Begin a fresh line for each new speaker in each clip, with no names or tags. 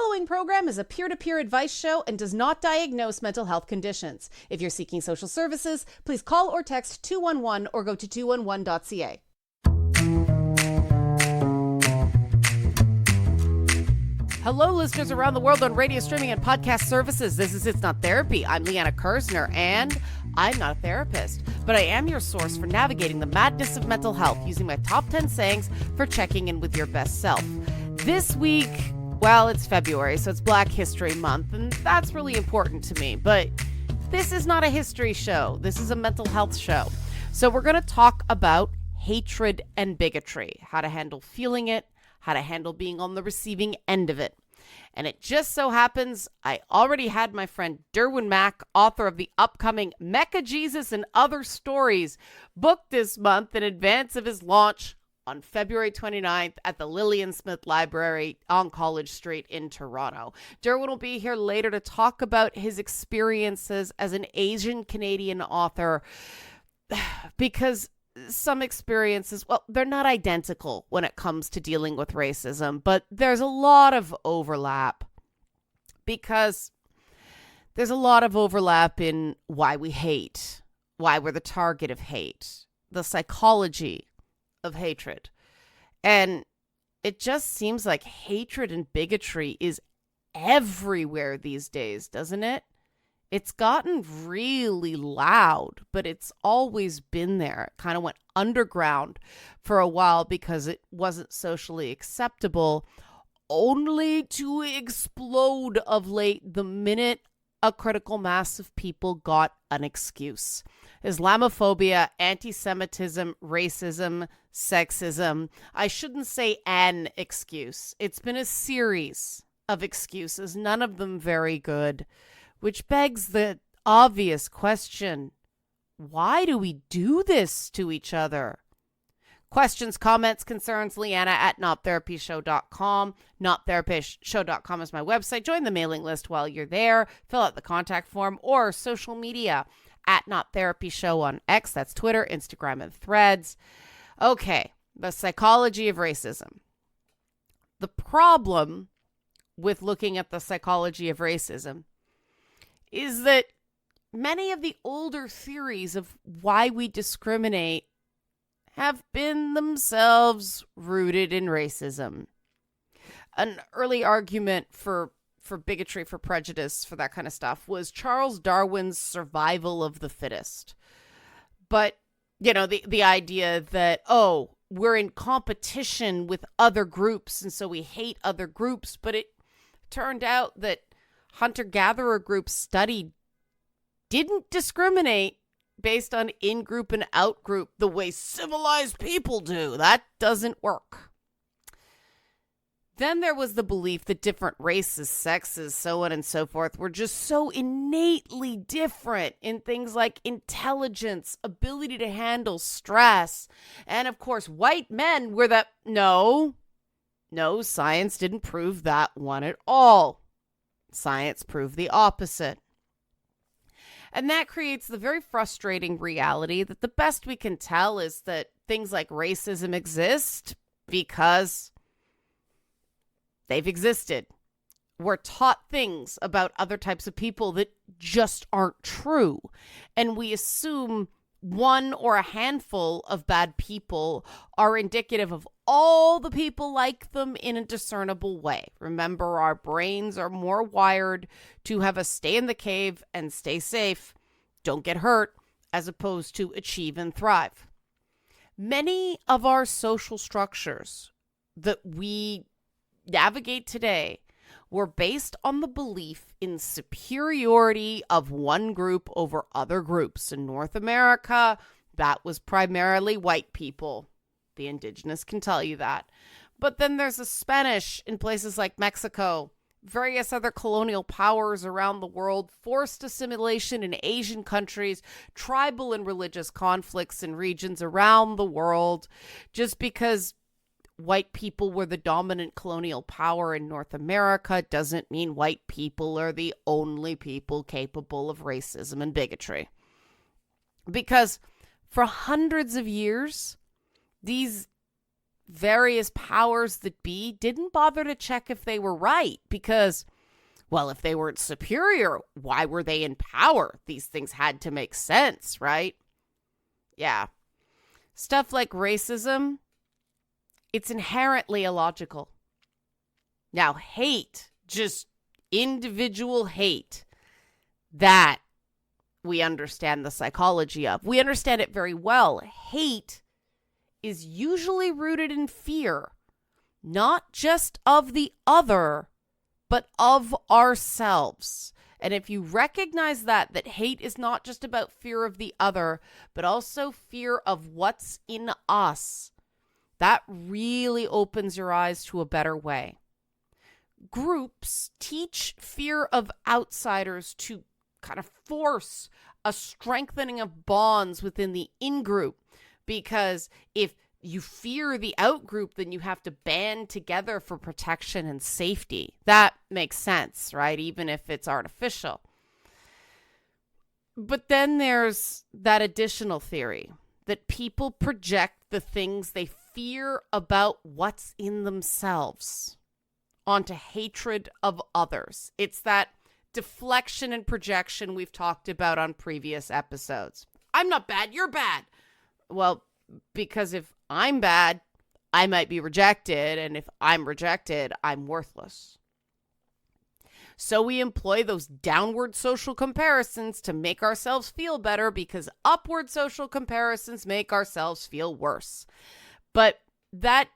following program is a peer-to-peer advice show and does not diagnose mental health conditions. If you're seeking social services, please call or text 211 or go to 211.ca. Hello, listeners around the world on radio streaming and podcast services. This is It's Not Therapy. I'm Liana Kersner, and I'm not a therapist, but I am your source for navigating the madness of mental health using my top 10 sayings for checking in with your best self. This week, well, it's February, so it's Black History Month, and that's really important to me. But this is not a history show. This is a mental health show. So we're going to talk about hatred and bigotry, how to handle feeling it, how to handle being on the receiving end of it. And it just so happens I already had my friend Derwin Mak, author of the upcoming Mecca Jesus and Other Stories, booked this month in advance of his launch on February 29th at the Lillian Smith Library on College Street in Toronto. Derwin will be here later to talk about his experiences as an Asian Canadian author, because some experiences, well, they're not identical when it comes to dealing with racism, but there's a lot of overlap, because there's a lot of overlap in why we hate, why we're the target of hate, the psychology of hatred. And it just seems like hatred and bigotry is everywhere these days, doesn't it? It's gotten really loud, but it's always been there. It kind of went underground for a while because it wasn't socially acceptable, only to explode of late the minute a critical mass of people got an excuse. Islamophobia, anti-Semitism, racism, sexism. I shouldn't say an excuse. It's been a series of excuses, none of them very good, which begs the obvious question: why do we do this to each other? Questions, comments, concerns, Liana at nottherapyshow.com. Nottherapyshow.com is my website. Join the mailing list while you're there. Fill out the contact form, or social media at nottherapyshow on X. That's Twitter, Instagram, and Threads. Okay, the psychology of racism. The problem with looking at the psychology of racism is that many of the older theories of why we discriminate have been themselves rooted in racism. An early argument for bigotry, for prejudice, for that kind of stuff was Charles Darwin's survival of the fittest. But, you know, the idea that, oh, we're in competition with other groups, and so we hate other groups. But it turned out that hunter-gatherer groups studied didn't discriminate based on in-group and out-group the way civilized people do. That doesn't work. Then there was the belief that different races, sexes, so on and so forth were just so innately different in things like intelligence, ability to handle stress. And of course, white men were that. No, science didn't prove that one at all. Science proved the opposite. And that creates the very frustrating reality that the best we can tell is that things like racism exist because they've existed. We're taught things about other types of people that just aren't true. And we assume one or a handful of bad people are indicative of all the people like them in a discernible way. Remember, our brains are more wired to have us stay in the cave and stay safe, don't get hurt, as opposed to achieve and thrive. Many of our social structures that we navigate today were based on the belief in superiority of one group over other groups. In North America, that was primarily white people. The indigenous can tell you that. But then there's the Spanish in places like Mexico, various other colonial powers around the world, forced assimilation in Asian countries, tribal and religious conflicts in regions around the world. Just because white people were the dominant colonial power in North America doesn't mean white people are the only people capable of racism and bigotry. Because for hundreds of years, these various powers that be didn't bother to check if they were right because, well, if they weren't superior, why were they in power? These things had to make sense, right? Yeah. Stuff like racism, it's inherently illogical. Now, hate, just individual hate, that we understand the psychology of. We understand it very well. Hate is usually rooted in fear, not just of the other, but of ourselves. And if you recognize that hate is not just about fear of the other, but also fear of what's in us, that really opens your eyes to a better way. Groups teach fear of outsiders to kind of force a strengthening of bonds within the in-group, because if you fear the out-group, then you have to band together for protection and safety. That makes sense, right? Even if it's artificial. But then there's that additional theory that people project the things they fear about what's in themselves onto hatred of others. It's that deflection and projection we've talked about on previous episodes. I'm not bad, you're bad. Well, because if I'm bad, I might be rejected, and if I'm rejected, I'm worthless. So we employ those downward social comparisons to make ourselves feel better, because upward social comparisons make ourselves feel worse. But that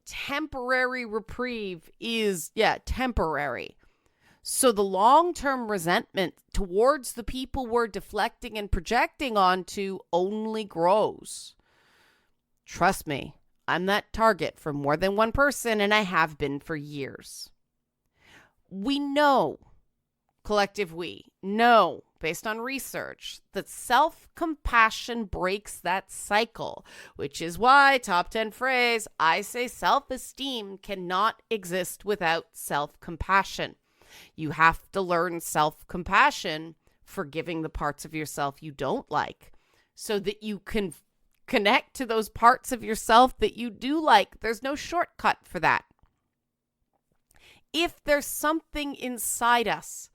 temporary reprieve is, temporary. So the long-term resentment towards the people we're deflecting and projecting onto only grows. Trust me, I'm that target for more than one person, and I have been for years. We know, collective we know, based on research, that self-compassion breaks that cycle, which is why, top 10 phrase, I say self-esteem cannot exist without self-compassion. You have to learn self-compassion, forgiving the parts of yourself you don't like, so that you can connect to those parts of yourself that you do like. There's no shortcut for that. If there's something inside us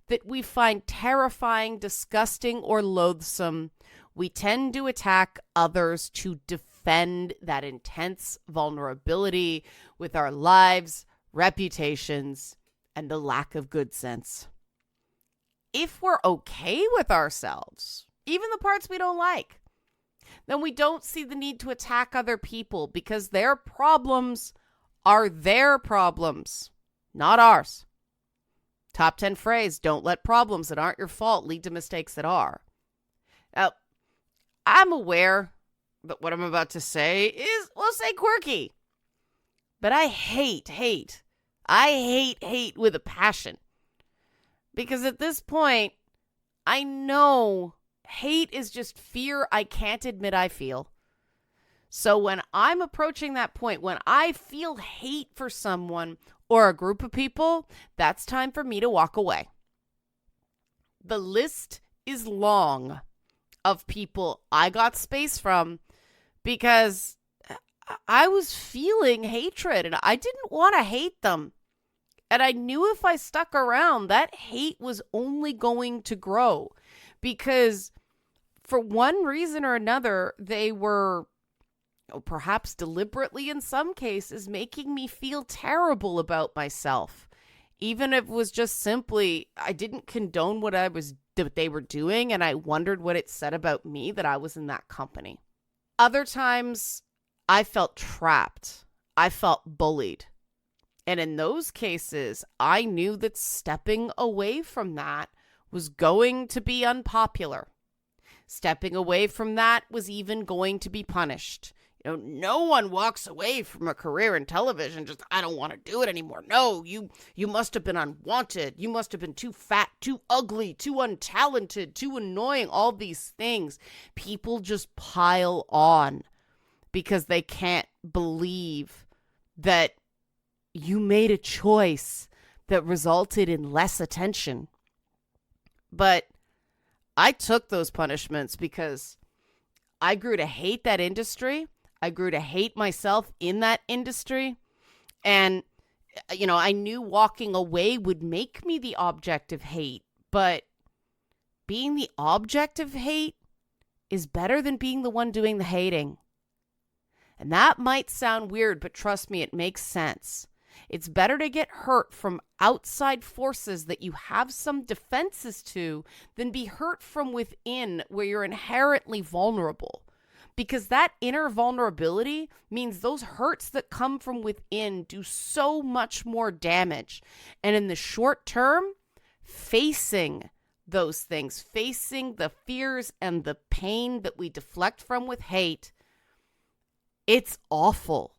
that we find terrifying, disgusting, or loathsome, we tend to attack others to defend that intense vulnerability with our lives, reputations, and a lack of good sense. If we're okay with ourselves, even the parts we don't like, then we don't see the need to attack other people, because their problems are their problems, not ours. Top 10 phrase, don't let problems that aren't your fault lead to mistakes that are. Now, I'm aware that what I'm about to say is, we'll say, quirky. But I hate. I hate with a passion. Because at this point, I know hate is just fear I can't admit I feel. So when I'm approaching that point, when I feel hate for someone or a group of people, that's time for me to walk away. The list is long of people I got space from because I was feeling hatred and I didn't want to hate them. And I knew if I stuck around, that hate was only going to grow because for one reason or another, they were, perhaps deliberately in some cases, making me feel terrible about myself. Even if it was just simply, I didn't condone what they were doing, and I wondered what it said about me that I was in that company. Other times, I felt trapped. I felt bullied. And in those cases, I knew that stepping away from that was going to be unpopular. Stepping away from that was even going to be punished. No one walks away from a career in television just, I don't want to do it anymore. No, you must have been unwanted. You must have been too fat, too ugly, too untalented, too annoying, all these things. People just pile on because they can't believe that you made a choice that resulted in less attention. But I took those punishments because I grew to hate that industry. I grew to hate myself in that industry. And, I knew walking away would make me the object of hate. But being the object of hate is better than being the one doing the hating. And that might sound weird, but trust me, it makes sense. It's better to get hurt from outside forces that you have some defenses to than be hurt from within where you're inherently vulnerable. Because that inner vulnerability means those hurts that come from within do so much more damage. And in the short term, facing those things, facing the fears and the pain that we deflect from with hate, it's awful.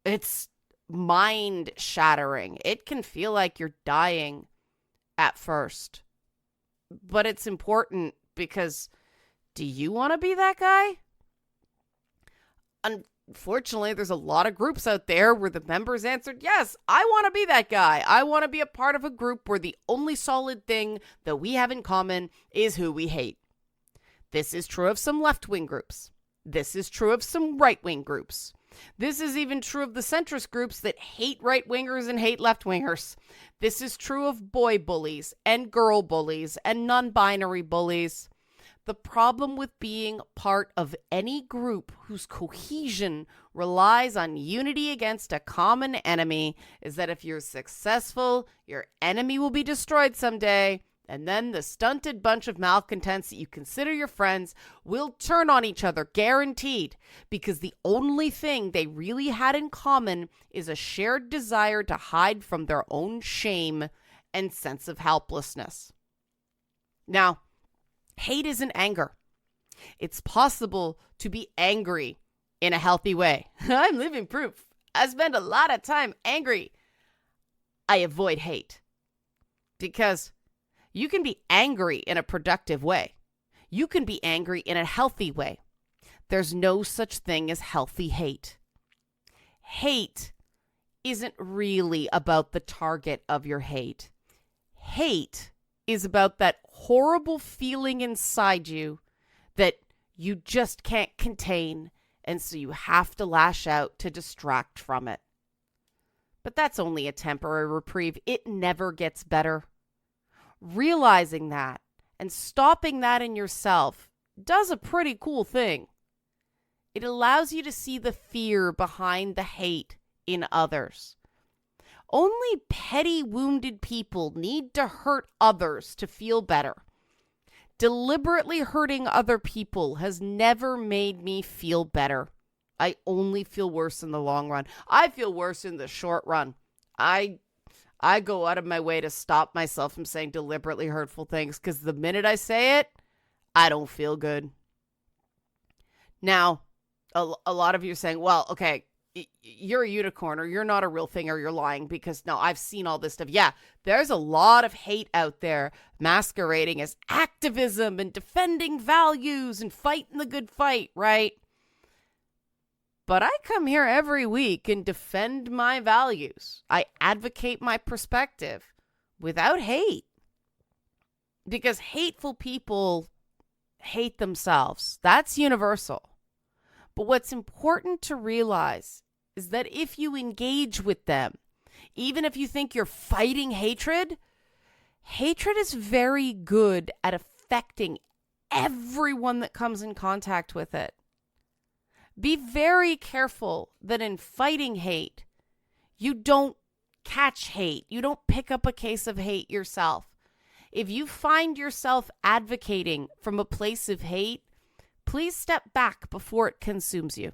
It's mind shattering. It can feel like you're dying at first. But it's important because do you want to be that guy? Unfortunately, there's a lot of groups out there where the members answered, yes, I want to be that guy. I want to be a part of a group where the only solid thing that we have in common is who we hate. This is true of some left-wing groups. This is true of some right-wing groups. This is even true of the centrist groups that hate right-wingers and hate left-wingers. This is true of boy bullies and girl bullies and non-binary bullies. The problem with being part of any group whose cohesion relies on unity against a common enemy is that if you're successful, your enemy will be destroyed someday, and then the stunted bunch of malcontents that you consider your friends will turn on each other, guaranteed, because the only thing they really had in common is a shared desire to hide from their own shame and sense of helplessness. Now, hate isn't anger. It's possible to be angry in a healthy way. I'm living proof. I spend a lot of time angry. I avoid hate because you can be angry in a productive way. You can be angry in a healthy way. There's no such thing as healthy hate. Hate isn't really about the target of your hate. Hate is about that horrible feeling inside you that you just can't contain, and so you have to lash out to distract from it. But that's only a temporary reprieve. It never gets better. Realizing that and stopping that in yourself does a pretty cool thing. It allows you to see the fear behind the hate in others. Only petty, wounded people need to hurt others to feel better. Deliberately hurting other people has never made me feel better. I only feel worse in the long run. I feel worse in the short run. I go out of my way to stop myself from saying deliberately hurtful things because the minute I say it, I don't feel good. Now, a lot of you are saying, well, okay, you're a unicorn or you're not a real thing or you're lying because no, I've seen all this stuff. Yeah, there's a lot of hate out there masquerading as activism and defending values and fighting the good fight, right? But I come here every week and defend my values. I advocate my perspective without hate because hateful people hate themselves. That's universal. But what's important to realize is that if you engage with them, even if you think you're fighting hatred, hatred is very good at affecting everyone that comes in contact with it. Be very careful that in fighting hate, you don't catch hate. You don't pick up a case of hate yourself. If you find yourself advocating from a place of hate, please step back before it consumes you.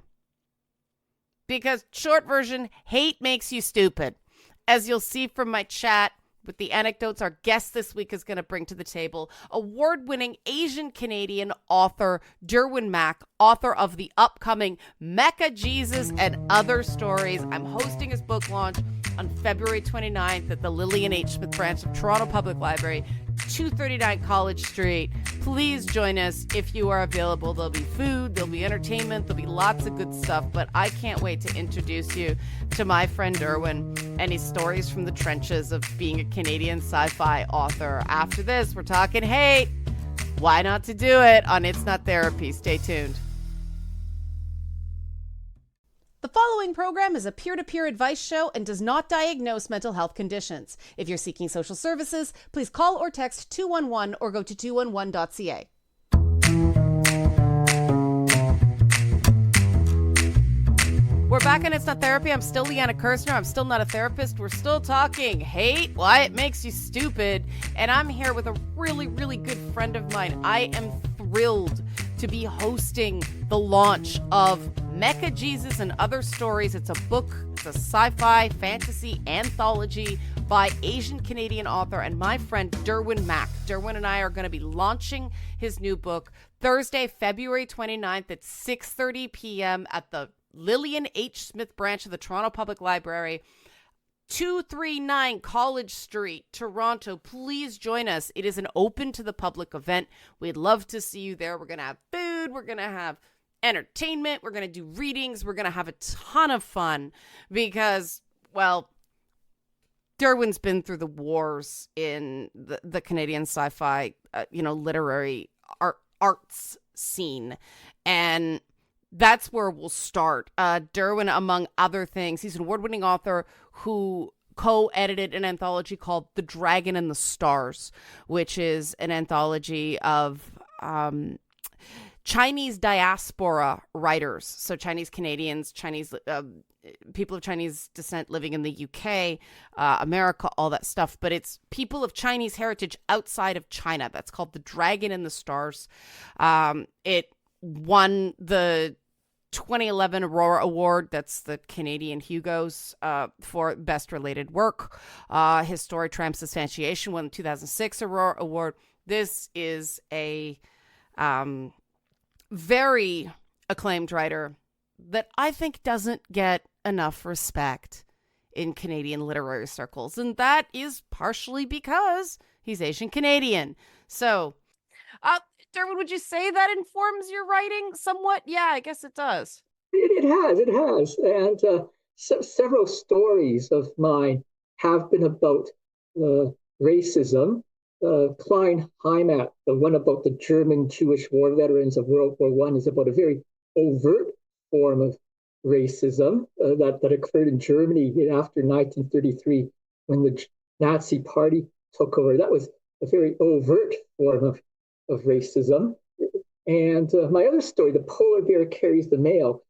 Because, short version, hate makes you stupid. As you'll see from my chat with the anecdotes our guest this week is going to bring to the table, award-winning Asian-Canadian author Derwin Mak, author of the upcoming Mecca Jesus and Other Stories. I'm hosting his book launch on February 29th at the Lillian H. Smith branch of Toronto Public Library, 239 College Street. Please join us if you are available. There'll be food, there'll be entertainment, there'll be lots of good stuff, but I can't wait to introduce you to my friend Derwin and his stories from the trenches of being a Canadian sci-fi author. After this, we're talking hate. Why not to do it on It's Not Therapy? Stay tuned. The following program is a peer-to-peer advice show and does not diagnose mental health conditions. If you're seeking social services, please call or text 211 or go to 211.ca. We're back and It's Not Therapy. I'm still Liana Kirstner. I'm still not a therapist. We're still talking hate, why it makes you stupid. And I'm here with a really, really good friend of mine. I am thrilled to be hosting the launch of Mecha Jesus and Other Stories. It's a book, it's a sci-fi fantasy anthology by Asian Canadian author and my friend Derwin Mak. Derwin and I are going to be launching his new book Thursday, February 29th at 6:30 p.m. at the Lillian H. Smith branch of the Toronto Public Library, 239 College Street, Toronto. Please join us. It is an open to the public event. We'd love to see you there. We're going to have food. We're going to have entertainment. We're going to do readings. We're going to have a ton of fun because, well, Derwin's been through the wars in the Canadian sci-fi, literary arts scene. And that's where we'll start. Derwin, among other things, he's an award-winning author who co-edited an anthology called The Dragon and the Stars, which is an anthology of Chinese diaspora writers. So Chinese Canadians, Chinese people of Chinese descent living in the UK, America, all that stuff. But it's people of Chinese heritage outside of China. That's called The Dragon and the Stars. It won the 2011 Aurora Award. That's the Canadian Hugos for Best Related Work. His story, Transubstantiation, won the 2006 Aurora Award. This is a very acclaimed writer that I think doesn't get enough respect in Canadian literary circles. And that is partially because he's Asian Canadian. So, Derwin, would you say that informs your writing somewhat? Yeah, I guess it does.
It has. And several stories of mine have been about racism. Klein Heimat, the one about the German Jewish war veterans of World War I, is about a very overt form of racism that occurred in Germany after 1933 when the Nazi Party took over. That was a very overt form of racism. And my other story, The Polar Bear Carries the Mail,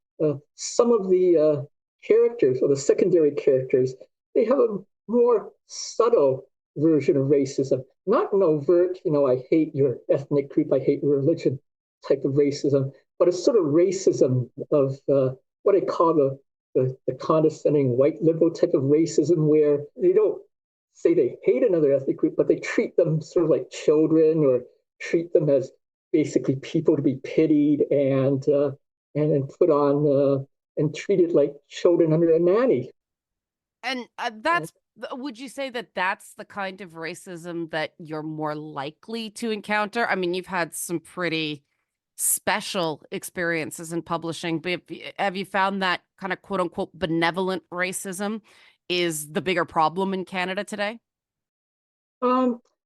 some of the characters, or the secondary characters, they have a more subtle version of racism. Not an overt, I hate your ethnic group, I hate your religion type of racism, but a sort of racism of what I call the condescending white liberal type of racism, where they don't say they hate another ethnic group, but they treat them sort of like children, or treat them as basically people to be pitied and put on and treated like children under a nanny.
And would you say that that's the kind of racism that you're more likely to encounter? I mean, you've had some pretty special experiences in publishing, but have you found that kind of quote unquote benevolent racism is the bigger problem in Canada today?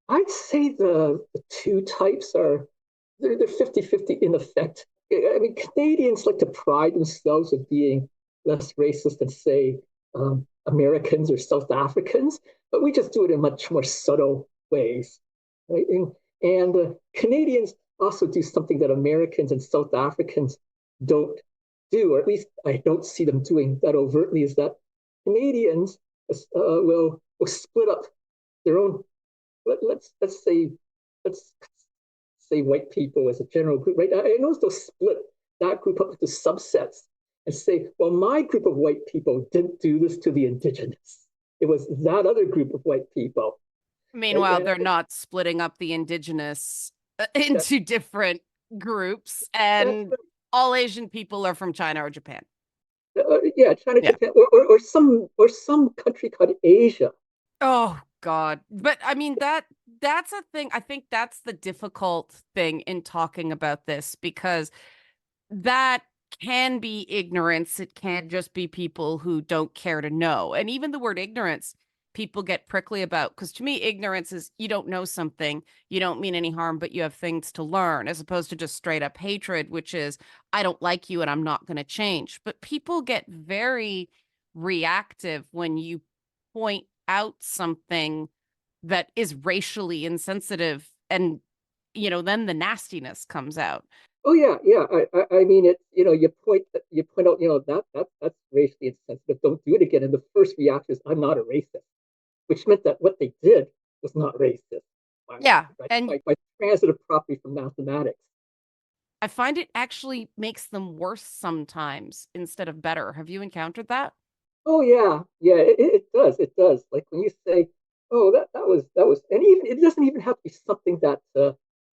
I'd say the two types they're 50-50 in effect. I mean, Canadians like to pride themselves of being less racist than, say, Americans or South Africans, but we just do it in much more subtle ways. Right? And Canadians also do something that Americans and South Africans don't do, or at least I don't see them doing that overtly, is that Canadians will split up their own. Let's say white people as a general group, right? I know they'll split that group up into subsets and say, well, my group of white people didn't do this to the indigenous. It was that other group of white people.
Meanwhile, they're not splitting up the indigenous into different groups, and all Asian people are from China or Japan.
China, Japan, or some country called Asia.
Oh God. But I mean, that's a thing. I think that's the difficult thing in talking about this, because that can be ignorance. It can't just be people who don't care to know. And even the word ignorance people get prickly about. Because to me, ignorance is you don't know something, you don't mean any harm, but you have things to learn, as opposed to just straight up hatred, which is, I don't like you and I'm not going to change. But people get very reactive when you point out something that is racially insensitive. And, then the nastiness comes out.
Oh yeah, yeah. I mean, it. You point out, that's racially insensitive. Don't do it again. And the first reaction is, I'm not a racist, which meant that what they did was not racist by
Yeah.
by,
And
by transitive property from mathematics.
I find it actually makes them worse sometimes instead of better. Have you encountered that?
Oh yeah, yeah. It does. It does. Like when you say, "Oh, that was," and even it doesn't even have to be something that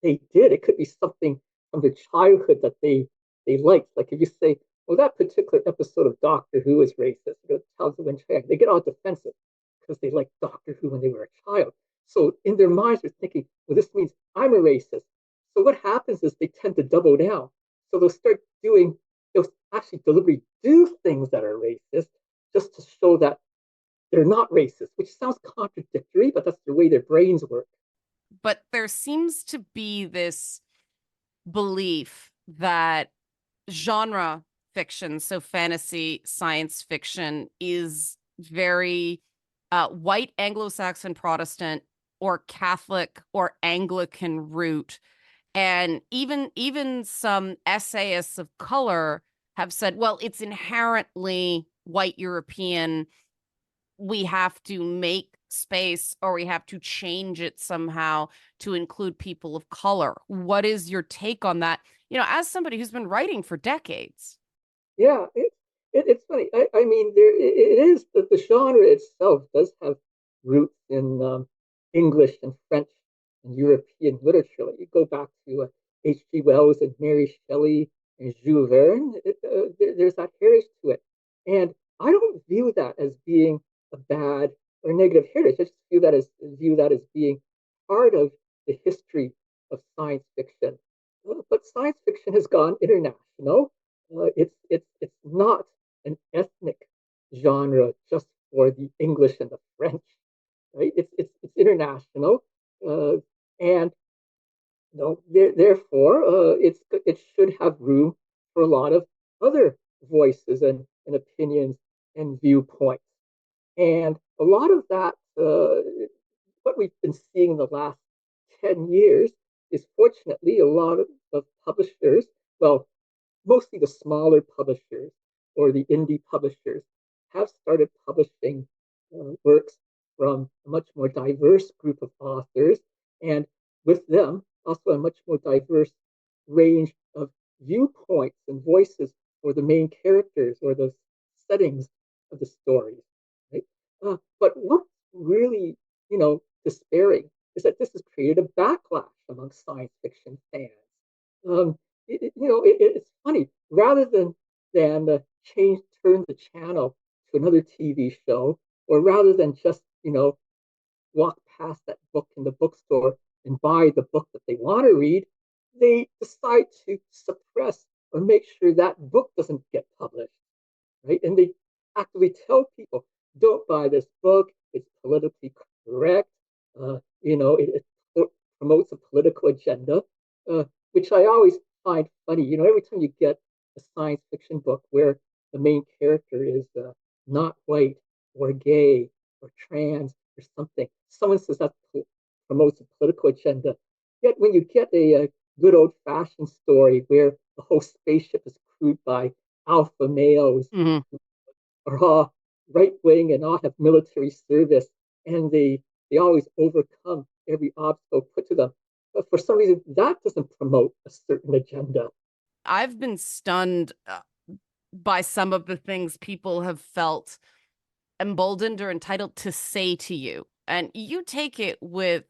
they did. It could be something from their childhood that they liked. Like if you say, "Oh, that particular episode of Doctor Who is racist," tells them they get all defensive because they liked Doctor Who when they were a child. So in their minds, they're thinking, "Well, this means I'm a racist." So what happens is they tend to double down. So they'll actually deliberately do things that are racist just to show that they're not racist, which sounds contradictory, but that's the way their brains work.
But there seems to be this belief that genre fiction, so fantasy, science fiction, is very white Anglo-Saxon Protestant or Catholic or Anglican root. And even some essayists of color have said, well, it's inherently white European. We have to make space or we have to change it somehow to include people of color. What is your take on that? As somebody who's been writing for decades.
Yeah, it's funny. I mean, it is that the genre itself does have roots in English and French and European literature. Like you go back to H.G. Wells and Mary Shelley and Jules Verne. There's that heritage to it, and I don't view that as being a bad or negative heritage. I just view that as being part of the history of science fiction. But science fiction has gone international. It's not an ethnic genre just for the English and the French, right? It's international, uh, and therefore it should have room for a lot of other voices and opinions and viewpoints. And a lot of that, what we've been seeing in the last 10 years, is fortunately a lot of publishers, well, mostly the smaller publishers or the indie publishers, have started publishing works from a much more diverse group of authors, and with them, also a much more diverse range of viewpoints and voices for the main characters or the settings of the stories. Right? But what's really, despairing is that this has created a backlash among science fiction fans. Um, it's funny. Rather than change turn the channel to another TV show, or rather than just walk past that book in the bookstore and buy the book that they want to read, they decide to suppress or make sure that book doesn't get published, right? And they actively tell people, don't buy this book. It's politically correct. It promotes a political agenda, uh, which I always find funny. Every time you get a science fiction book where the main character is not white or gay or trans or something, someone says that promotes a political agenda. Yet when you get a good old fashioned story where the whole spaceship is crewed by alpha males
Mhm.
are all right wing and all have military service, and they always overcome every obstacle put to them. But for some reason, that doesn't promote a certain agenda.
I've been stunned by some of the things people have felt emboldened or entitled to say to you. And you take it with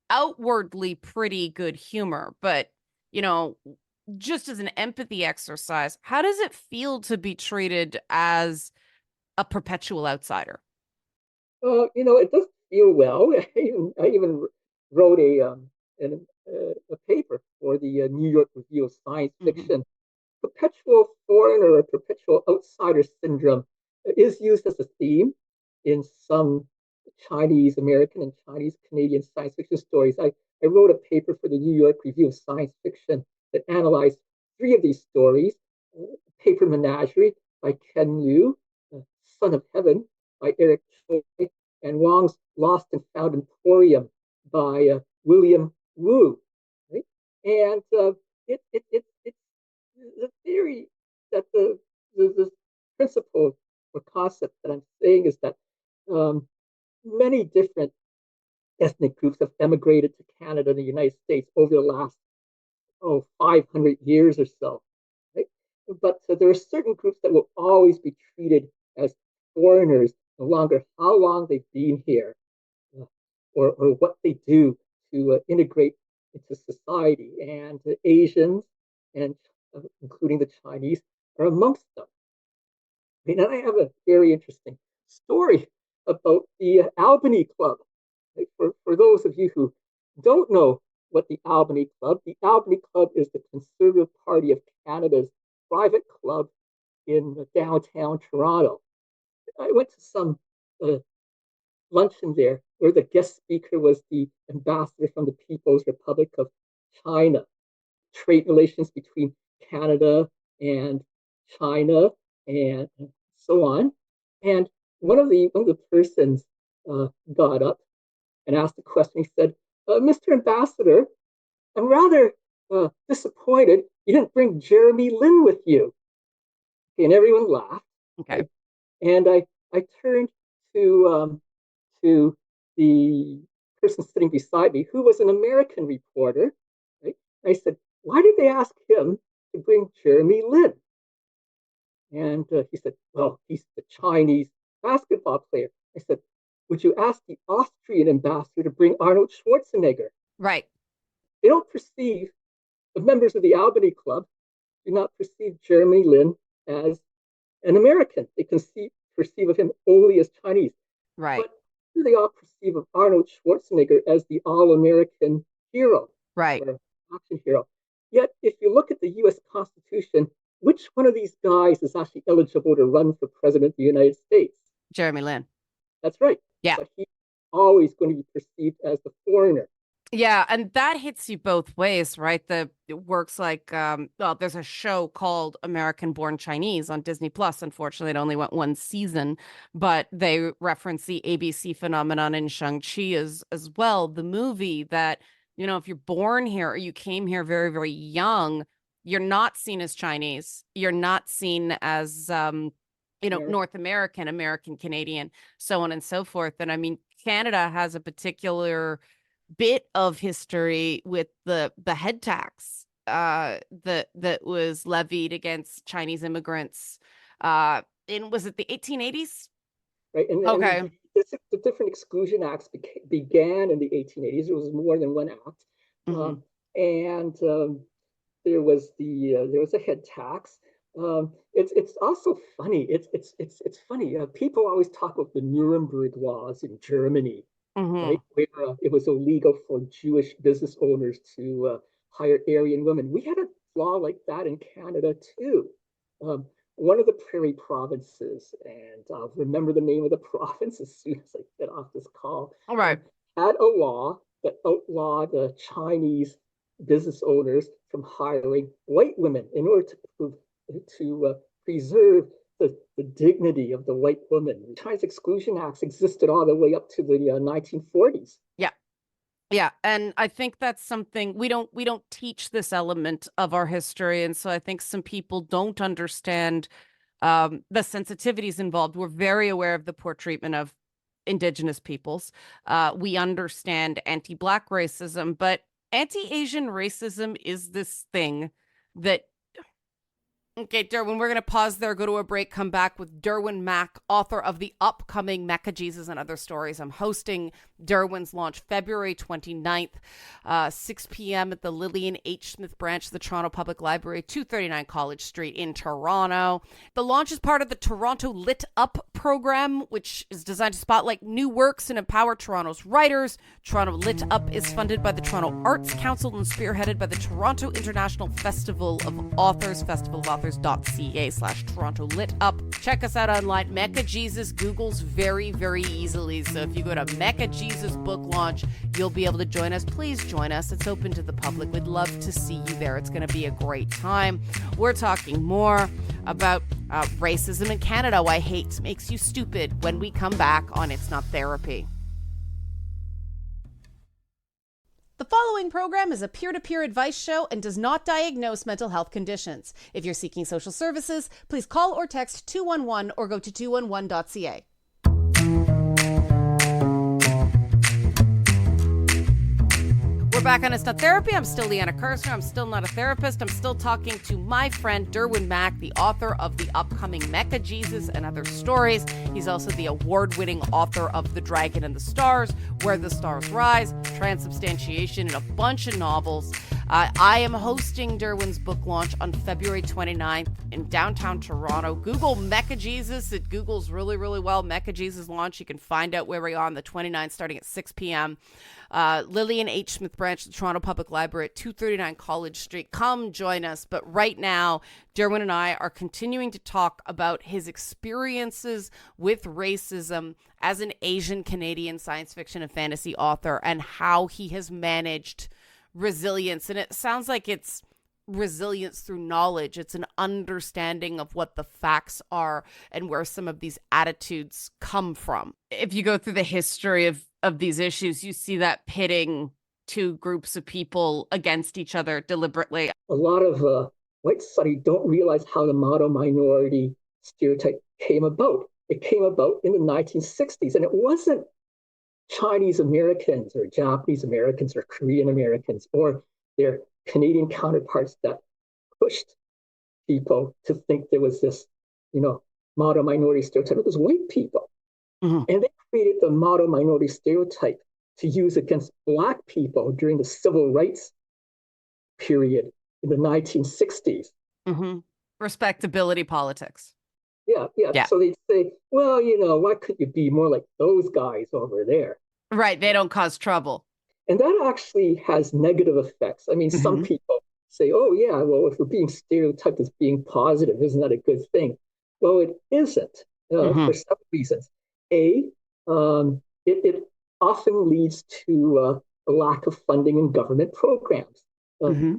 outwardly pretty good humor, but, you know, just as an empathy exercise, how does it feel to be treated as a perpetual outsider?
It doesn't feel well. I even wrote a paper for the New York Review of Science
Mhm.
Fiction. Perpetual foreigner or perpetual outsider syndrome is used as a theme in some Chinese American and Chinese Canadian science fiction stories. I wrote a paper for the New York Review of Science Fiction that analyzed three of these stories: Paper Menagerie by Ken Liu, Son of Heaven by Eric Choi, and Wong's Lost and Found Emporium by William Wu. Right? And it's the theory that the principle or concept that I'm saying is that many different ethnic groups have emigrated to Canada and the United States over the last 500 years or so. Right? But there are certain groups that will always be treated as foreigners, no longer how long they've been here uh, or what they do to integrate into society. And Asians, and including the Chinese, are amongst them. And I have a very interesting story about the Albany Club. Right? For those of you who don't know what the Albany Club is the Conservative Party of Canada's private club in downtown Toronto. I went to some luncheon there where the guest speaker was the ambassador from the People's Republic of China. Trade relations between Canada and China and so on. And one of the persons got up and asked a question. He said, Mr. Ambassador, I'm rather disappointed you didn't bring Jeremy Lin with you. Okay, and everyone laughed.
Okay.
And I turned to the person sitting beside me, who was an American reporter. Right? I said, why did they ask him to bring Jeremy Lin? And he said, well, he's the Chinese basketball player. I said, would you ask the Austrian ambassador to bring Arnold Schwarzenegger?
Right.
They don't perceive, the members of the Albany Club do not perceive Jeremy Lin as an American. They perceive of him only as Chinese.
Right.
But they all perceive of Arnold Schwarzenegger as the all-American hero.
Right.
Or action hero. Yet, if you look at the U.S. Constitution, which one of these guys is actually eligible to run for president of the United States?
Jeremy Lin.
That's right.
Yeah.
But he's always going to be perceived as the foreigner.
Yeah, and that hits you both ways, right? It works like, there's a show called American Born Chinese on Disney Plus. Unfortunately, it only went one season, but they reference the ABC phenomenon in Shang-Chi as well. The movie that, if you're born here or you came here very, very young, you're not seen as Chinese. You're not seen as, North American, American, Canadian, so on and so forth. And I mean, Canada has a particular bit of history with the head tax that was levied against Chinese immigrants was it the 1880s?
Right. And
okay.
The different exclusion acts began in the 1880s. There was more than one act.
Mm-hmm.
There was a head tax. It's also funny. It's funny. People always talk about the Nuremberg laws in Germany.
Mm-hmm.
Right? Where it was illegal for Jewish business owners to hire Aryan women. We had a law like that in Canada too. One of the prairie provinces, and I'll remember the name of the province as soon as I get off this call.
All right.
Had a law that outlawed Chinese business owners from hiring white women in order to preserve the dignity of the white woman. Chinese exclusion acts existed all the way up to the 1940s.
Yeah. Yeah, and I think that's something we don't teach this element of our history, and so I think some people don't understand the sensitivities involved. We're very aware of the poor treatment of Indigenous peoples. We understand anti-Black racism, but anti-Asian racism is this thing that. Okay, Derwin, we're going to pause there, go to a break, come back with Derwin Mak, author of the upcoming Mecha Jesus and Other Stories. I'm hosting Derwin's launch February 29th, 6 p.m. at the Lillian H. Smith branch of the Toronto Public Library, 239 College Street in Toronto. The launch is part of the Toronto Lit Up program, which is designed to spotlight new works and empower Toronto's writers. Toronto Lit Up is funded by the Toronto Arts Council and spearheaded by the Toronto International Festival of Authors, authors.ca/Toronto Lit Up. Check us out online. Mecca Jesus Googles very, very easily. So if you go to Mecca Jesus Book Launch, you'll be able to join us. Please join us. It's open to the public. We'd love to see you there. It's going to be a great time. We're talking more about racism in Canada, why hate makes you stupid, when we come back on It's Not Therapy. The following program is a peer-to-peer advice show and does not diagnose mental health conditions. If you're seeking social services, please call or text 211 or go to 211.ca. We're back on It's Not Therapy. I'm still Liana Kersner. I'm still not a therapist. I'm still talking to my friend Derwin Mak, the author of the upcoming Mecca Jesus and Other Stories. He's also the award-winning author of The Dragon and the Stars, Where the Stars Rise, Transubstantiation, and a bunch of novels. I am hosting Derwin's book launch on February 29th in downtown Toronto. Google Mecca Jesus. It Googles really, really well. Mecca Jesus launch. You can find out where we are on the 29th starting at 6 p.m. Lillian H. Smith Branch, the Toronto Public Library at 239 College Street. Come join us. But right now, Derwin and I are continuing to talk about his experiences with racism as an Asian Canadian science fiction and fantasy author and how he has managed resilience. And it sounds like it's resilience through knowledge. It's an understanding of what the facts are and where some of these attitudes come from. If you go through the history of these issues, you see that pitting two groups of people against each other deliberately.
A lot of white society don't realize how the model minority stereotype came about. It came about in the 1960s, and it wasn't Chinese Americans or Japanese Americans or Korean Americans or their Canadian counterparts that pushed people to think there was this, model minority stereotype. It was white people. Mm-hmm. And they created the model minority stereotype to use against Black people during the civil rights period in the 1960s.
Mm-hmm. Respectability politics.
Yeah. So they'd say, well, why couldn't you be more like those guys over there?
Right. They don't cause trouble.
And that actually has negative effects. I mean, mm-hmm. Some people say, oh, yeah, well, if we're being stereotyped as being positive, isn't that a good thing? Well, it isn't mm-hmm. for some reasons. It often leads to a lack of funding in government programs. Mm-hmm.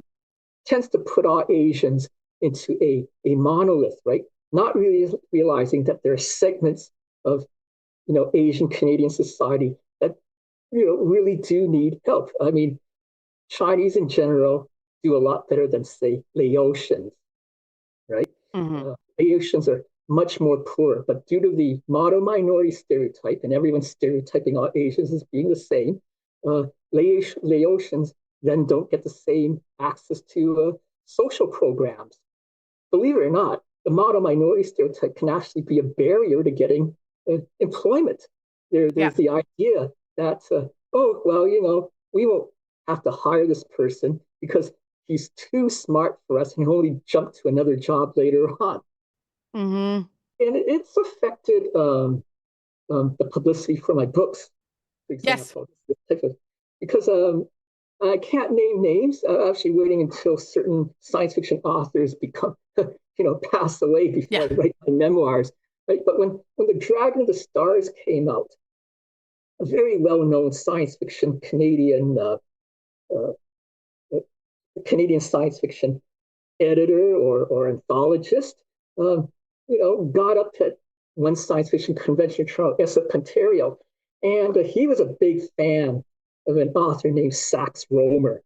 Tends to put all Asians into a monolith, right? Not really realizing that there are segments of, Asian Canadian society that, really do need help. I mean, Chinese in general do a lot better than, say, Laotians, right? Mm-hmm. Laotians are much more poor, but due to the model minority stereotype, and everyone's stereotyping all Asians as being the same, Laotians then don't get the same access to social programs. Believe it or not, the model minority stereotype can actually be a barrier to getting employment. There's the idea that, we won't have to hire this person because he's too smart for us and he'll only jump to another job later on. Mm-hmm. And it's affected the publicity for my books, for example. Yes. Because I can't name names. I'm actually waiting until certain science fiction authors become, pass away before I write my memoirs. Right? But when The Dragon of the Stars came out, a very well-known science fiction Canadian science fiction editor or anthologist, got up at one science fiction convention in Toronto, SF Ontario, and he was a big fan of an author named Sax Rohmer,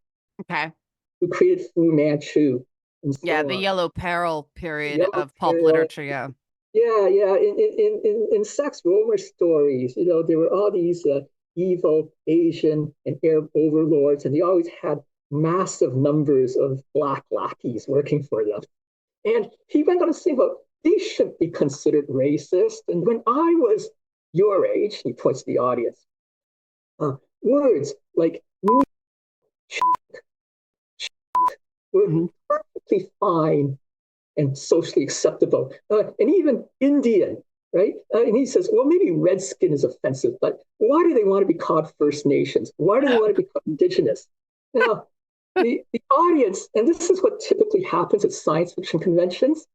who created Fu Manchu. And so
the Yellow Peril period of pulp literature,
In Sax Rohmer stories, there were all these evil Asian and Arab overlords, and they always had massive numbers of Black lackeys working for them. And he went on to say, well, these shouldn't be considered racist. And when I was your age, he points to the audience, words like were perfectly fine and socially acceptable. And even Indian, right? And he says, well, maybe redskin is offensive, but why do they want to be called First Nations? Why do they want to be called Indigenous? Now, the audience, and this is what typically happens at science fiction conventions,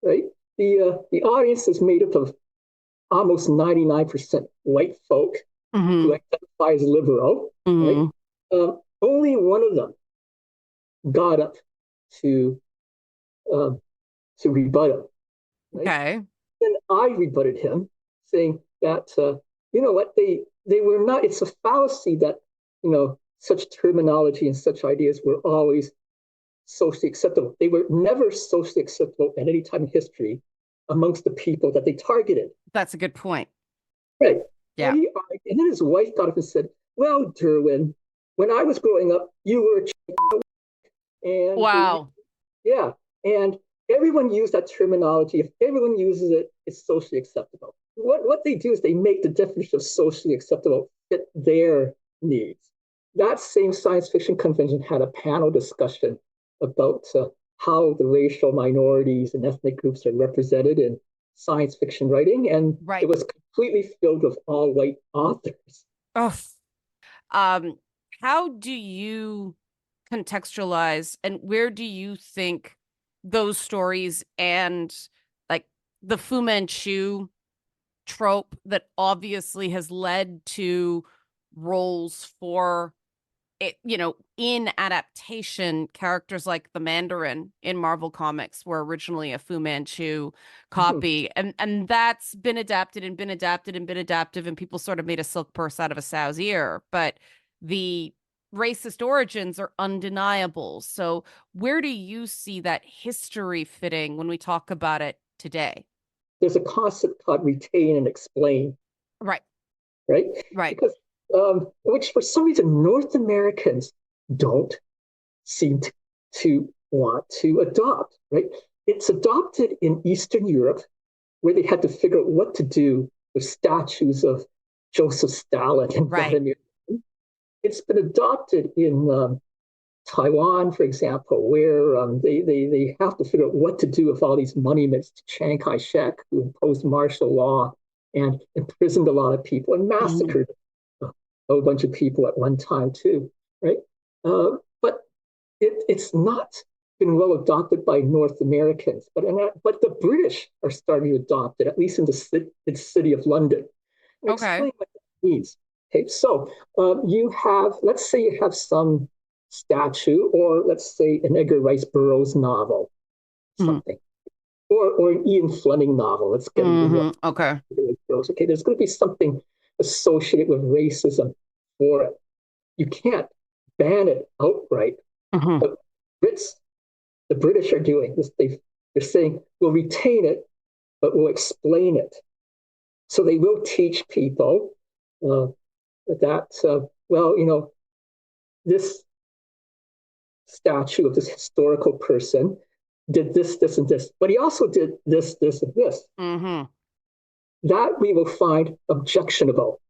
right? The audience is made up of almost 99% white folk who
Hmm.
identify as liberal, right?
Hmm.
Only one of them got up to um, to rebut him, right?
Okay.
Then I rebutted him, saying that you know what they were not. It's a fallacy that such terminology and such ideas were always socially acceptable. They were never socially acceptable at any time in history amongst the people that they targeted.
That's a good point.
Right.
Yeah.
And then his wife got up and said, "Well, Derwin, when I was growing up, you were and
Wow.
yeah, and everyone used that terminology. If everyone uses it, it's socially acceptable. What they do is they make the definition of socially acceptable fit their needs. That same science fiction convention had a panel discussion about how the racial minorities and ethnic groups are represented in science fiction writing, and it
Right.
was completely filled with all white authors.
Oh. Um, how do you contextualize and where do you think those stories and like the Fu Manchu trope that obviously has led to roles for it, in adaptation, characters like the Mandarin in Marvel Comics were originally a Fu Manchu copy, and that's been adapted and been adapted and been adapted, and people sort of made a silk purse out of a sow's ear. But the racist origins are undeniable. So where do you see that history fitting when we talk about it today?
There's a concept called retain and explain,
Right,
right?
right.
Because which for some reason North Americans don't seem to want to adopt, right? It's adopted in Eastern Europe, where they had to figure out what to do with statues of Joseph Stalin and
Right.
Vladimir. It's been adopted in Taiwan, for example, where they have to figure out what to do with all these monuments to Chiang Kai shek, who imposed martial law and imprisoned a lot of people and
Mhm.
massacred a whole bunch of people at one time, too, right? But it's not been well adopted by North Americans, but the British are starting to adopt it, at least in the city of London. I'll
Okay.
explain what that means. Okay, so let's say you have some statue, or let's say an Edgar Rice Burroughs novel,
Mhm.
something, or an Ian Fleming novel. Let's get even more.
Okay.
Okay, there's going to be something associated with racism for it. You can't ban it outright,
Hmm.
but Brits, the British are doing this. They're saying we'll retain it, but we'll explain it. So they will teach people uh, that, well, this statue of this historical person did this, this, and this, but he also did this, this, and this.
Hmm.
That we will find objectionable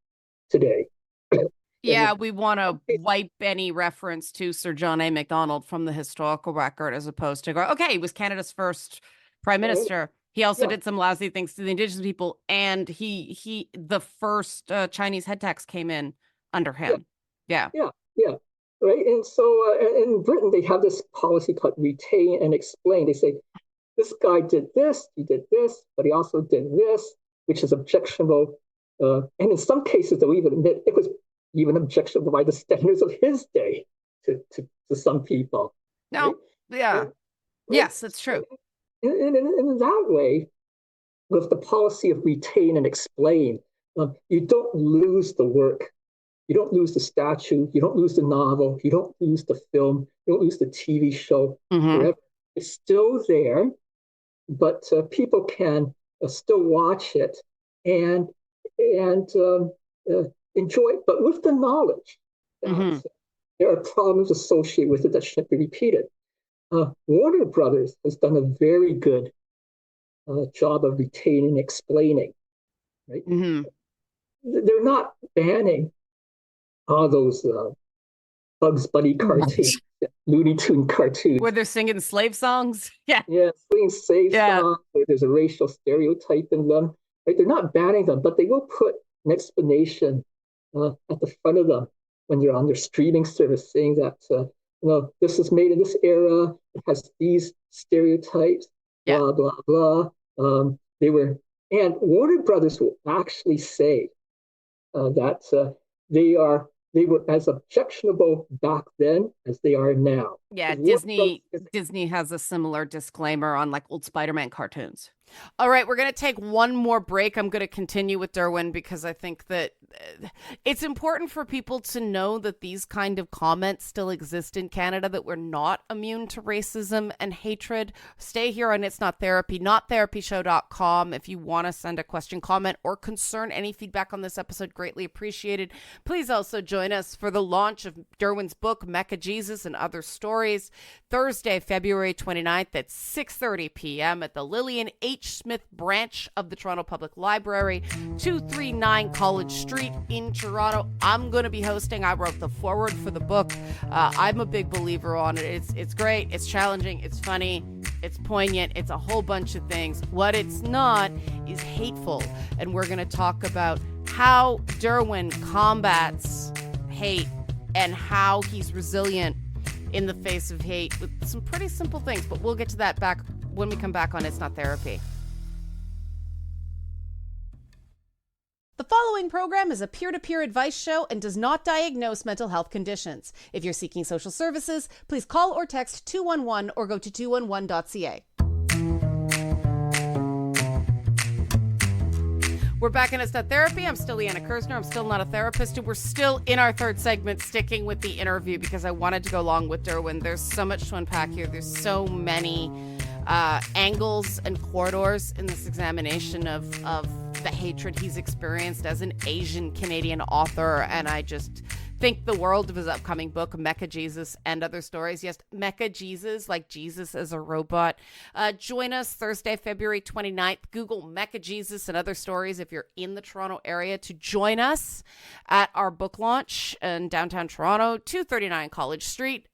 today.
Yeah,
And
we want to wipe any reference to Sir John A. Macdonald from the historical record as opposed to go, okay, he was Canada's first prime minister. He also
yeah,
did some lousy things to the indigenous people, and the first Chinese head tax came in under
yeah,
him. Yeah.
yeah, right. And so in Britain, they have this policy called retain and explain. They say this guy did this, he did this, but he also did this, which is objectionable. And in some cases, they'll even admit it was even objectionable by the standards of his day to some people, right?
No. Yeah.
And, right?
Yes, that's true.
In that way, with the policy of retain and explain, you don't lose the work. You don't lose the statue. You don't lose the novel. You don't lose the film. You don't lose the TV show
Hmm.
forever. It's still there, but people can still watch it and and enjoy it, but with the knowledge that
Hmm.
there are problems associated with it that shouldn't be repeated. Warner Brothers has done a very good job of retaining, explaining. Right?
Hmm.
They're not banning all those Bugs Bunny cartoons, Looney Tune
Where
cartoons.
they're singing slave songs. Yeah.
Yeah, swing safe
Yeah.
songs where there's a racial stereotype in them. Right? They're not banning them, but they will put an explanation at the front of them when you're on their streaming service saying that this was made in this era. It has these stereotypes,
Yeah.
blah, blah, blah. And Warner Brothers will actually say that they were as objectionable back then as they are now.
Yeah,
'Cause Warner
Disney
Brothers
Disney has a similar disclaimer on like old Spider-Man cartoons. All right, we're going to take one more break. I'm going to continue with Derwin because I think that it's important for people to know that these kind of comments still exist in Canada, that we're not immune to racism and hatred. Stay here on It's Not Therapy, nottherapyshow.com. If you want to send a question, comment, or concern, any feedback on this episode, greatly appreciated. Please also join us for the launch of Derwin's book, Mecha Jesus and Other Stories, Thursday, February 29th at 6:30 p.m. at the Lillian H. Smith branch of the Toronto Public Library, 239 College Street in Toronto. I'm going to be hosting. I wrote the foreword for the book. I'm a big believer on it. It's great. It's challenging. It's funny. It's poignant. It's a whole bunch of things. What it's not is hateful. And we're going to talk about how Derwin combats hate and how he's resilient in the face of hate with some pretty simple things. But we'll get to that back when we come back on It's Not Therapy. The following program is a peer-to-peer advice show and does not diagnose mental health conditions. If you're seeking social services, please call or text 211 or go to 211.ca. We're back in It's Not Therapy. I'm still Liana Kersner. I'm still not a therapist. And we're still in our third segment, sticking with the interview because I wanted to go along with Derwin. There's so much to unpack here. There's so many angles and corridors in this examination of the hatred he's experienced as an Asian Canadian author. And I just think the world of his upcoming book, Mecha Jesus and Other Stories. Yes, Mecha Jesus, like Jesus as a robot. Join us Thursday, February 29th. Google Mecha Jesus and Other Stories if you're in the Toronto area to join us at our book launch in downtown Toronto, 239 College Street.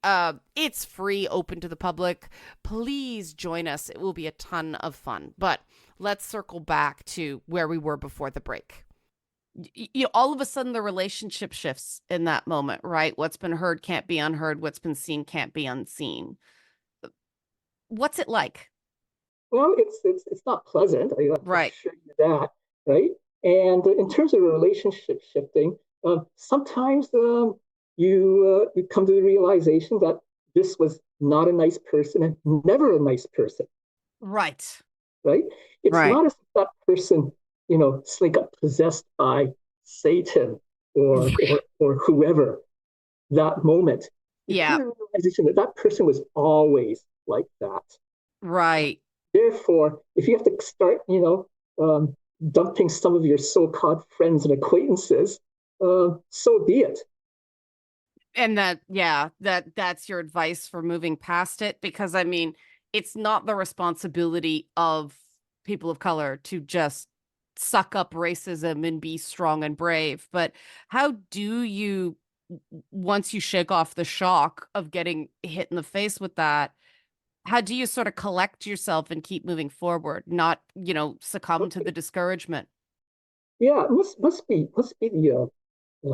It's free, open to the public. Please join us. It will be a ton of fun. But let's circle back to where we were before the break. All of a sudden the relationship shifts in that moment, right? What's been heard can't be unheard. What's been seen can't be unseen. What's it like?
Well, it's not pleasant.
Right.
Assure you that, right? And in terms of relationship shifting, sometimes you come to the realization that this was not a nice person and never a nice person.
Right.
Right. It's
right.
not as if that person, suddenly got possessed by Satan or whoever that moment.
Yeah.
The realization that person was always like that.
Right.
Therefore, if you have to start, dumping some of your so-called friends and acquaintances, so be it.
And that's your advice for moving past it, because I mean, it's not the responsibility of people of color to just suck up racism and be strong and brave. But how do you, once you shake off the shock of getting hit in the face with that, how do you sort of collect yourself and keep moving forward, not, succumb to the discouragement?
Yeah, it must be the I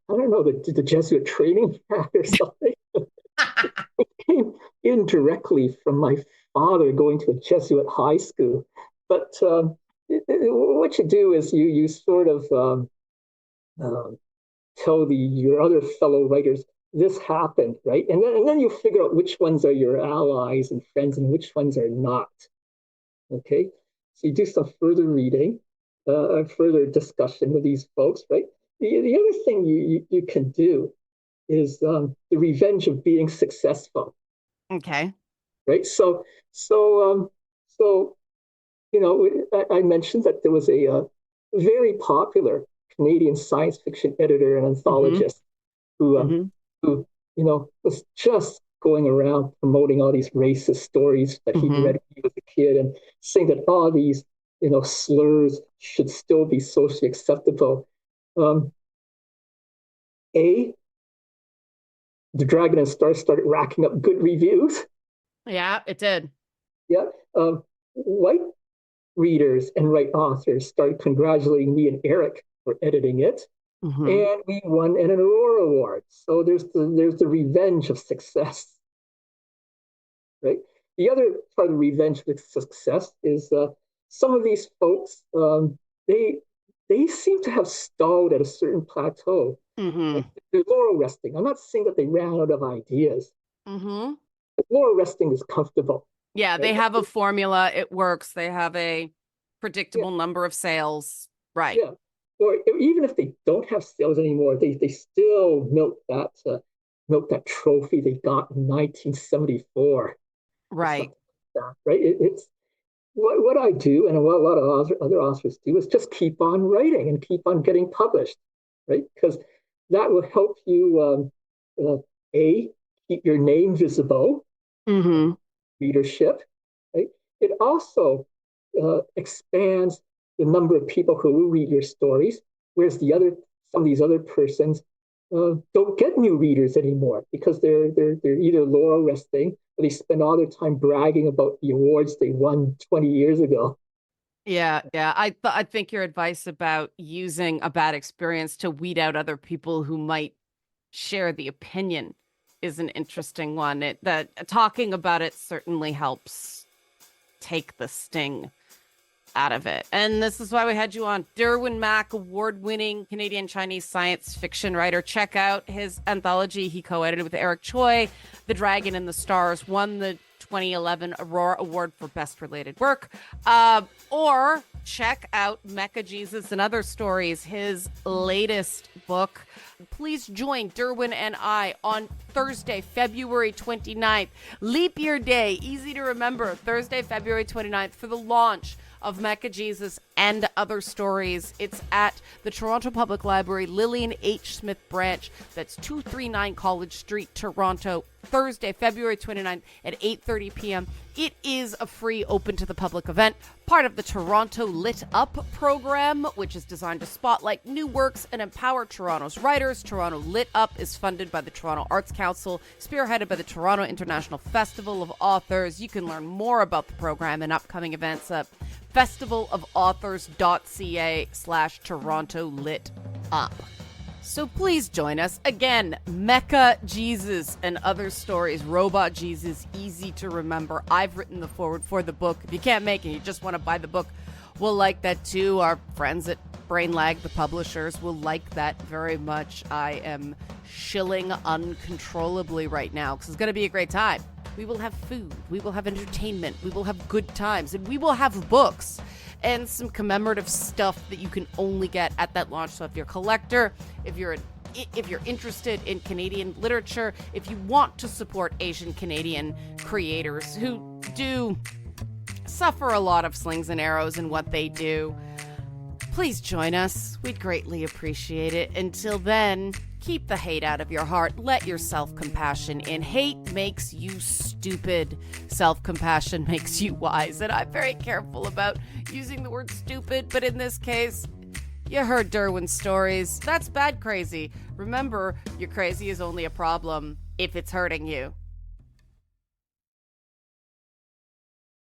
don't know, the Jesuit training or something. It came indirectly from my father going to a Jesuit high school. But what you do is you sort of tell your other fellow writers this happened, right? And then you figure out which ones are your allies and friends and which ones are not. Okay, so you do some further reading, further discussion with these folks, right? The other thing you can do is the revenge of being successful.
Okay.
Right. So I mentioned that there was a very popular Canadian science fiction editor and anthologist who was just going around promoting all these racist stories that he'd read when he was a kid and saying that all these slurs should still be socially acceptable. The Dragon and Star started racking up good reviews.
Yeah, it did.
Yeah. White readers and white authors started congratulating me and Eric for editing it.
Mm-hmm.
and we won an Aurora Award. So there's the revenge of success, right? The other part of the revenge of success is some of these folks they they seem to have stalled at a certain plateau.
Mm-hmm.
Like they're laurel resting. I'm not saying that they ran out of ideas.
Mm-hmm.
Laurel resting is comfortable,
Yeah,
right?
they have a formula. It works. They have a
Yeah,
predictable number of sales. Right.
yeah. Or even if they don't have sales anymore, they still milk that trophy they got in 1974 or
Right.
something like that, right? It's what I do and what a lot of other authors do is just keep on writing and keep on getting published, right? Because that will help you a keep your name visible,
Mm-hmm.
readership, right? It also expands the number of people who will read your stories, whereas some of these other persons don't get new readers anymore because they're either laurel resting or they spend all their time bragging about the awards they won 20 years ago.
Yeah, yeah. I think your advice about using a bad experience to weed out other people who might share the opinion is an interesting one. That talking about it certainly helps take the sting out of it. And this is why we had you on. Derwin Mak, award-winning Canadian Chinese science fiction writer. Check out his anthology he co-edited with Eric Choi, The Dragon and the Stars, won the 2011 Aurora Award for Best Related Work. Or check out Mecha Jesus and Other Stories, his latest book. Please join Derwin and I on Thursday, February 29th. Leap year day, easy to remember. Thursday, February 29th for the launch of Mecha Jesus and Other Stories. It's at the Toronto Public Library, Lillian H. Smith Branch. That's 239 College Street, Toronto. Thursday, February 29th at 8:30 p.m. It is a free, open to the public event, part of the Toronto Lit Up program, which is designed to spotlight new works and empower Toronto's writers. Toronto Lit Up is funded by the Toronto Arts Council, spearheaded by the Toronto International Festival of Authors. You can learn more about the program and upcoming events at festivalofauthors.ca/Toronto Lit Up. So please join us again. Mecha Jesus and Other Stories. Robot Jesus, easy to remember. I've written the foreword for the book. If you can't make it, you just want to buy the book, we'll like that too. Our friends at Brainlag, the publishers, will like that very much. I am shilling uncontrollably right now because it's going to be a great time. We will have food, we will have entertainment, we will have good times, and we will have books and some commemorative stuff that you can only get at that launch. So if you're a collector, if you're interested in Canadian literature, if you want to support Asian Canadian creators who do suffer a lot of slings and arrows in what they do, please join us. We'd greatly appreciate it. Until then, keep the hate out of your heart. Let your self-compassion in. Hate makes you stupid. Self-compassion makes you wise. And I'm very careful about using the word stupid, but in this case, you heard Derwin's stories. That's bad crazy. Remember, your crazy is only a problem if it's hurting you.